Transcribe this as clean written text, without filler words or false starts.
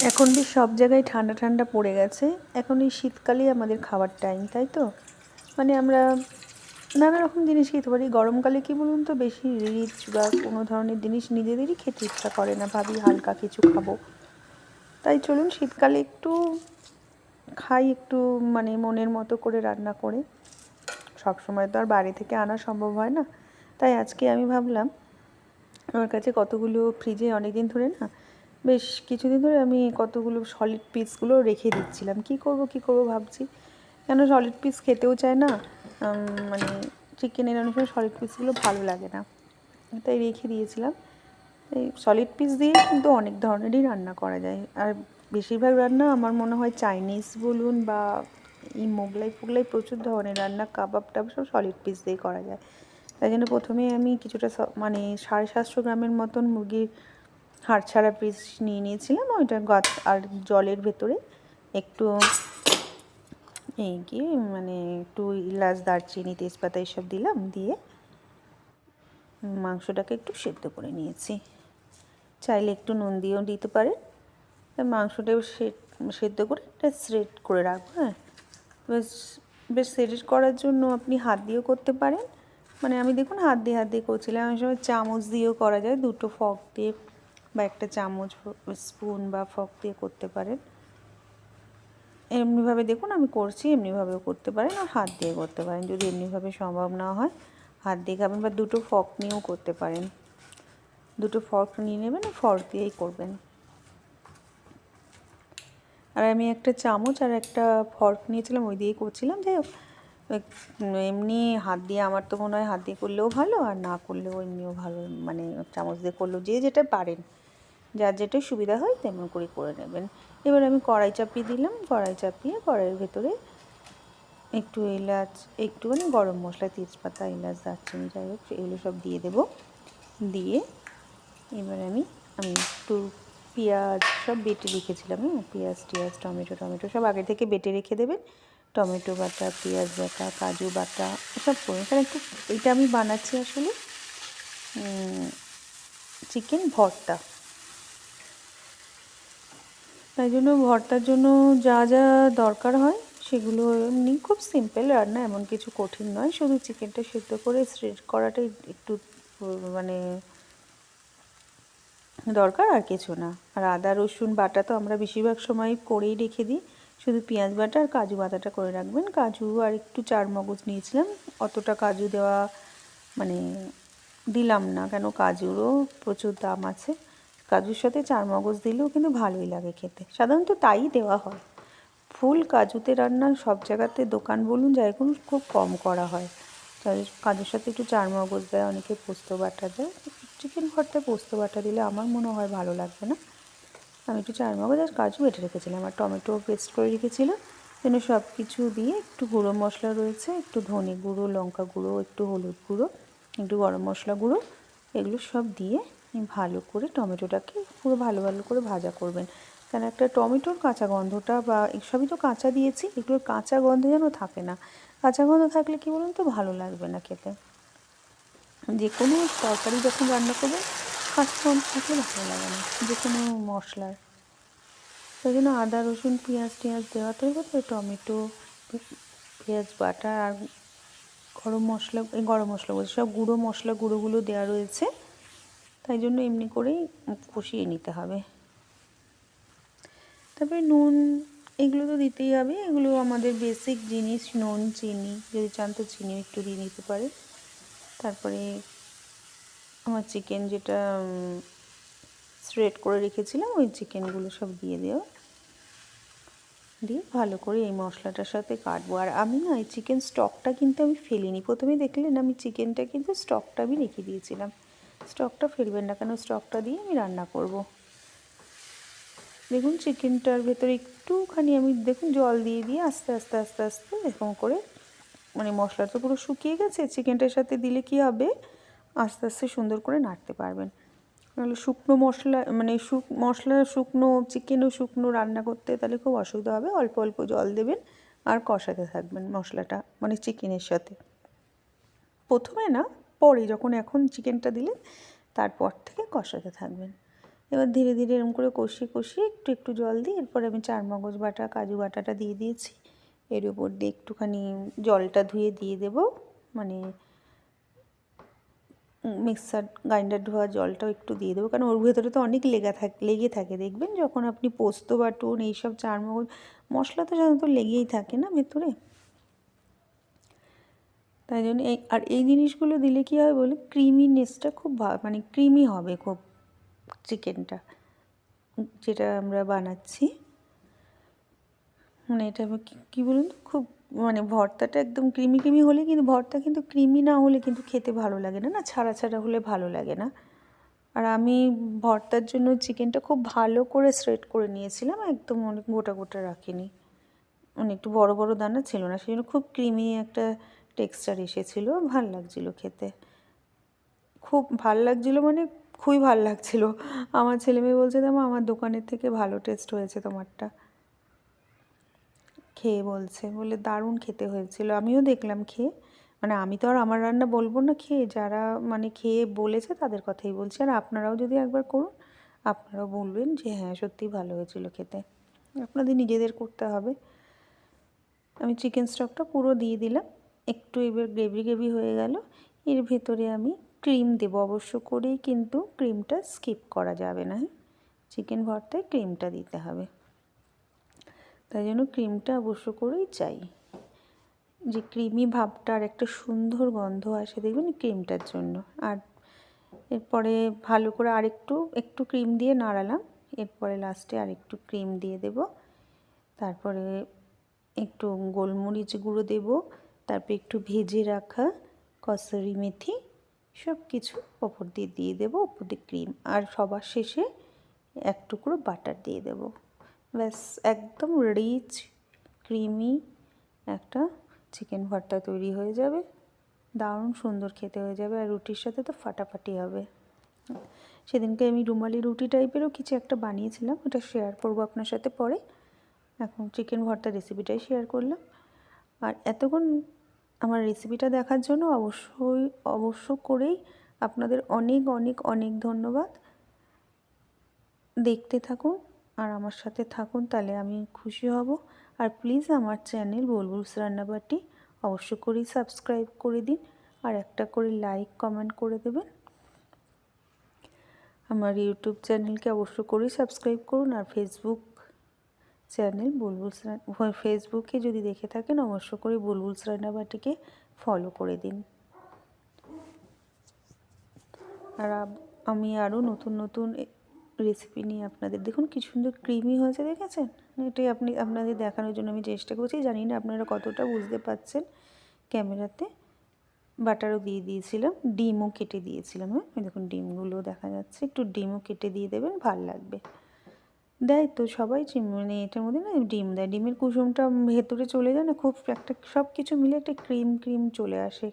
এখন বেশ সব জায়গায় ঠান্ডা ঠান্ডা পড়ে গেছে। এখন এই শীতকালেই আমাদের খাওয়ার টাইম, তাই তো? মানে আমরা নানা রকম জিনিস খেতে পারি। গরমকালে কী বলুন তো, বেশি রিচ বা কোনো ধরনের জিনিস নিজেদেরই খেতে ইচ্ছা করে না, ভাবি হালকা কিছু খাবো। তাই চলুন শীতকালে একটু খাই, একটু মানে মনের মতো করে রান্না করে। সবসময় তো আর বাইরে থেকে আনা সম্ভব হয় না। তাই আজকে আমি ভাবলাম, আমার কাছে কতগুলো ফ্রিজে অনেক দিন ধরে না, বেশ কিছুদিন ধরে আমি কতগুলো সলিড পিসগুলো রেখে দিচ্ছিলাম। কী করব ভাবছি, কেন সলিড পিস খেতেও চায় না, মানে চিকেনের অনেক সময় সলিড পিসগুলো ভালো লাগে না, তাই রেখে দিয়েছিলাম। এই সলিড পিস দিয়ে কিন্তু অনেক ধরনেরই রান্না করা যায়। আর বেশিরভাগ রান্না আমার মনে হয় চাইনিজ বলুন বা এই মোগলাই ফোগলাই, প্রচুর ধরনের রান্না, কাবাব টাবাব সব সলিড পিস দিয়ে করা যায়। তাই জন্য প্রথমে আমি কিছুটা মানে 750 গ্রামের মতন মুরগির হাড় ছাড়া পিস নিয়ে নিয়েছিলাম। ওইটা গাছ আর জলের ভেতরে একটু এই কি মানে একটু এলাচ, দারচিনি, তেজপাতা এসব দিলাম, দিয়ে মাংসটাকে একটু সেদ্ধ করে নিয়েছি। চাইলে একটু নুন দিয়েও দিতে পারেন। মাংসটাও সেদ্ধ করে এটা শ্রেড করে রাখবো। হ্যাঁ, বেশ শ্রেড করার জন্য আপনি হাত দিয়েও করতে পারেন। মানে আমি দেখুন হাত দিয়ে করছিলাম। অনেক সময় চামচ দিয়েও করা যায়, দুটো ফর্ক দিয়ে বা একটা চামচ, স্পুন বা ফর্ক দিয়ে করতে পারেন। এমনিভাবে দেখুন আমি করছি, এমনিভাবেও করতে পারেন, আর হাত দিয়ে করতে পারেন। যদি এমনিভাবে সম্ভব না হয়, হাত দিয়ে খাবেন, বা দুটো ফর্ক নিয়েও করতে পারেন। দুটো ফর্ক নিয়ে নেবেন, ফর্ক দিয়েই করবেন। আর আমি একটা চামচ আর একটা ফর্ক নিয়েছিলাম, ওই দিয়েই করছিলাম। যাই হোক, এমনি হাত দিয়ে আমার তো মনে হয় হাত দিয়ে করলেও ভালো, আর না করলেও এমনিও ভালো, মানে চামচ দিয়ে করলেও, যে যেটা পারেন, যার যেটা সুবিধা হয় তেমন করে করে নেবেন। এবার আমি কড়াই চাপিয়ে দিলাম। কড়াই চাপিয়ে কড়াইয়ের ভেতরে একটু এলাচ, একটুখানি গরম মশলা, তেজপাতা, এলাচ, দারচিনি, যাই হোক এগুলো সব দিয়ে দেবো। দিয়ে এবার আমি একটু পেঁয়াজ সব বেটে রেখেছিলাম। পেঁয়াজ টিয়াজ, টমেটো সব আগে থেকে বেটে রেখে দেবেন। টমেটো বাটা, পেঁয়াজ বাটা, কাজু বাটা এসব করে, এখানে একটু এটা আমি বানাচ্ছি আসলে চিকেন ভর্তা। তাই জন্য ভর্তার জন্য যা যা দরকার হয় সেগুলো এমনি খুব সিম্পল রান্না, এমন কিছু কঠিন নয়। শুধু চিকেনটা সেদ্ধ করে শ্রেড করাটাই একটু মানে দরকার, আর কিছু না। আর আদা রসুন বাটা তো আমরা বেশিরভাগ সময় করেই রেখে দিই। শুধু পেঁয়াজ বাটা আর কাজু বাটাটা করে রাখবেন। কাজু আর একটু চারমগজ নিয়েছিলাম, অতটা কাজু দেওয়া মানে দিলাম না, কেন কাজুরও প্রচুর দাম আছে। কাজুর সাথে চারমগজ দিলেও কিন্তু ভালোই লাগে খেতে, সাধারণত তাই দেওয়া হয়। ফুল কাজুতে রান্না সব জায়গাতে, দোকান বলুন যাই বলুন, খুব কম করা হয়। কাজুর সাথে একটু চারমগজ দেয়, অনেকে পোস্ত বাটা দেয়। চিকেন ভর্তায় পোস্ত বাটা দিলে আমার মনে হয় ভালো লাগবে না। আমি একটু চারমগজ আর কাজু বেটে রেখেছিলাম, আর টমেটো পেস্ট করে রেখেছিলাম। যেন সব কিছু দিয়ে একটু গুঁড়ো মশলা রয়েছে, একটু ধনে গুঁড়ো, লঙ্কা গুঁড়ো, একটু হলুদ গুঁড়ো, একটু গরম মশলা গুঁড়ো, এগুলো সব দিয়ে ভালো করে টমেটোটাকে পুরো ভালো করে ভাজা করবেন। কেন একটা টমেটোর কাঁচা গন্ধটা, বা সবই তো কাঁচা দিয়েছি, এগুলোর কাঁচা গন্ধ যেন থাকে না। কাঁচা গন্ধ থাকলে কী বলুন তো, ভালো লাগবে না খেতে। যে কোনো তরকারি যখন রান্না করবেন কাঁচা গন্ধ থাকলে ভালো লাগে না, যে কোনো মশলার। সেই জন্য আদা রসুন পেঁয়াজ টিয়াজ দেওয়াতে হবে, টমেটো, পেঁয়াজ বাটা আর গরম মশলা বলছি, সব গুঁড়ো মশলা গুঁড়োগুলো দেওয়া রয়েছে। তাই জন্য এমনি করেই কষিয়ে নিতে হবে। তারপরে নুন, এগুলো তো দিতেই হবে, এগুলো আমাদের বেসিক জিনিস। নুন, চিনি, যদি চান তো চিনি একটু দিয়ে নিতে পারে। তারপরে আমার চিকেন যেটা শ্রেড করে রেখেছিলাম, ওই চিকেনগুলো সব দিয়ে দিয়ে ভালো করে এই মশলাটার সাথে কাটবো। আর আমি না এই চিকেন স্টকটা কিন্তু আমি ফেলিনি। প্রথমে দেখলেন আমি চিকেনটা কিন্তু স্টকটা আমি রেখে দিয়েছিলাম। স্টকটা ফেলবেন না, কেন স্টকটা দিয়ে আমি রান্না করব। দেখুন চিকেনটার ভেতরে একটুখানি আমি দেখুন জল দিয়ে আস্তে এরকম করে, মানে মশলা তো পুরো শুকিয়ে গেছে, চিকেনটার সাথে দিলে কি হবে, আস্তে সুন্দর করে নাড়তে পারবেন। নাহলে শুকনো মশলা, মানে শুকনো চিকেনও শুকনো রান্না করতে তাহলে খুব অসুবিধা হবে। অল্প অল্প জল দেবেন আর কষাতে থাকবেন মশলাটা, মানে চিকেনের সাথে। প্রথমে না, পরে যখন এখন চিকেনটা দিলেন তারপর থেকে কষাতে থাকবেন। এবার ধীরে ধীরে এরকম করে কষিয়ে কষিয়ে একটু একটু জল দিয়ে এরপরে আমি চারমগজ বাটা কাজু বাটাটা দিয়ে দিয়েছি। এর উপর দিয়ে একটুখানি জলটা ধুয়ে দিয়ে দেবো, মানে মিক্সার গ্রাইন্ডার ধোয়া জলটাও একটু দিয়ে দেবো, কারণ ওর ভেতরে তো অনেক লেগে থাকে দেখবেন যখন আপনি পোস্ত বাটুন এইসব চারমগজ মশলা তো সাধারণত লেগেই থাকে না ভেতরে। তাই জন্য এই জিনিসগুলো দিলে কী হয় বলে ক্রিমিনেসটা খুব মানে ক্রিমি হবে খুব চিকেনটা যেটা আমরা বানাচ্ছি। মানে এটা কী বলুন তো, খুব মানে ভর্তাটা একদম ক্রিমি ক্রিমি হলে কিন্তু ভর্তা কিন্তু ক্রিমি না হলে কিন্তু খেতে ভালো লাগে না, ছাড়া ছাড়া হলে ভালো লাগে না। আর আমি ভর্তার জন্য চিকেনটা খুব ভালো করে শ্রেড করে নিয়েছিলাম, একদম অনেক গোটা গোটা রাখিনি, মানে একটু বড় বড় দানা ছিল না, সেই জন্য খুব ক্রিমি একটা টেক্সচার এসেছিলো, ভাল লাগছিলো খেতে, খুব ভাল লাগছিলো, মানে খুবই ভাল লাগছিলো। আমার ছেলেমেয়ে বলছে দেখো আমার দোকানের থেকে ভালো টেস্ট হয়েছে তোমারটা, খেয়ে বলে দারুণ খেতে হয়েছিল। আমিও দেখলাম খেয়ে, মানে আমি তো আর আমার রান্না বলবো না খেয়ে, যারা মানে খেয়ে বলেছে তাদের কথাই বলছি। আর আপনারাও যদি একবার করুন আপনারাও বলবেন যে হ্যাঁ সত্যিই ভালো হয়েছিল খেতে, আপনাদের নিজেদের করতে হবে। আমি চিকেন স্টকটা পুরো দিয়ে দিলাম, একটু এবার গ্রেভি গ্রেভি হয়ে গেল। এর ভেতরে আমি ক্রিম দেবো অবশ্য করেই, কিন্তু ক্রিমটা স্কিপ করা যাবে না, চিকেন ভর্তায় ক্রিমটা দিতে হবে, তাই জন্য ক্রিমটা অবশ্য করেই চাই, যে ক্রিমি ভাবটা আর একটা সুন্দর গন্ধ আসে দেখবেন ক্রিমটার জন্য। আর এরপরে ভালো করে একটু ক্রিম দিয়ে নাড়ালাম, এরপরে লাস্টে আরেকটু ক্রিম দিয়ে দেব, তারপরে একটু গোলমরিচ গুঁড়ো দেব, তারপরে একটু ভেজে রাখা কসুরি মেথি সব কিছু ওপর দিয়ে দেবো, ওপর দিয়ে ক্রিম, আর সবার শেষে এক টুকরো বাটার দিয়ে দেব। ব্যাস একদম রিচ ক্রিমি একটা চিকেন ভর্তা তৈরি হয়ে যাবে, দারুণ সুন্দর খেতে হয়ে যাবে, আর রুটির সাথে তো ফাটাফাটি হবে। সেদিনকে আমি রুমালি রুটি টাইপেরও কিছু একটা বানিয়েছিলাম, ওটা শেয়ার করবো আপনার সাথে পরে, এখন চিকেন ভর্তা রেসিপিটাই শেয়ার করলাম। আর এতক্ষণ আমার রেসিপিটা দেখার জন্য অবশ্য করেই আপনাদের অনেক অনেক অনেক ধন্যবাদ। দেখতে থাকুন আর আমার সাথে থাকুন, তাহলে আমি খুশি হব। আর প্লিজ আমার চ্যানেল বুলবুলস রান্নাবাটি অবশ্য করেই সাবস্ক্রাইব করে দিন, আর একটা করে লাইক কমেন্ট করে দেবেন। আমার ইউটিউব চ্যানেলকে অবশ্য করেই সাবস্ক্রাইব করুন, আর ফেসবুক চ্যানেল ফেসবুকে যদি দেখে থাকেন অবশ্য করে বুলবুলস রান্নাবাটিকে ফলো করে দিন। আর আমি আরও নতুন নতুন রেসিপি নিয়ে আপনাদের, দেখুন কি সুন্দর ক্রিমি হয়েছে দেখেছেন, এটাই আপনাদের দেখানোর জন্য আমি চেষ্টা করছি, জানি না আপনারা কতটা বুঝতে পারছেন ক্যামেরাতে। বাটারও দিয়ে দিয়েছিলাম, ডিমও কেটে দিয়েছিলাম, হ্যাঁ দেখুন ডিমগুলো দেখা যাচ্ছে, একটু ডিমও কেটে দিয়ে দেবেন, ভাল লাগবে। দেয় তো সবাই, মানে এটার মধ্যে না ডিম দেয়, ডিমের কুসুমটা ভেতরে চলে যায় না, খুব একটা সব কিছু মিলে একটা ক্রিম ক্রিম চলে আসে,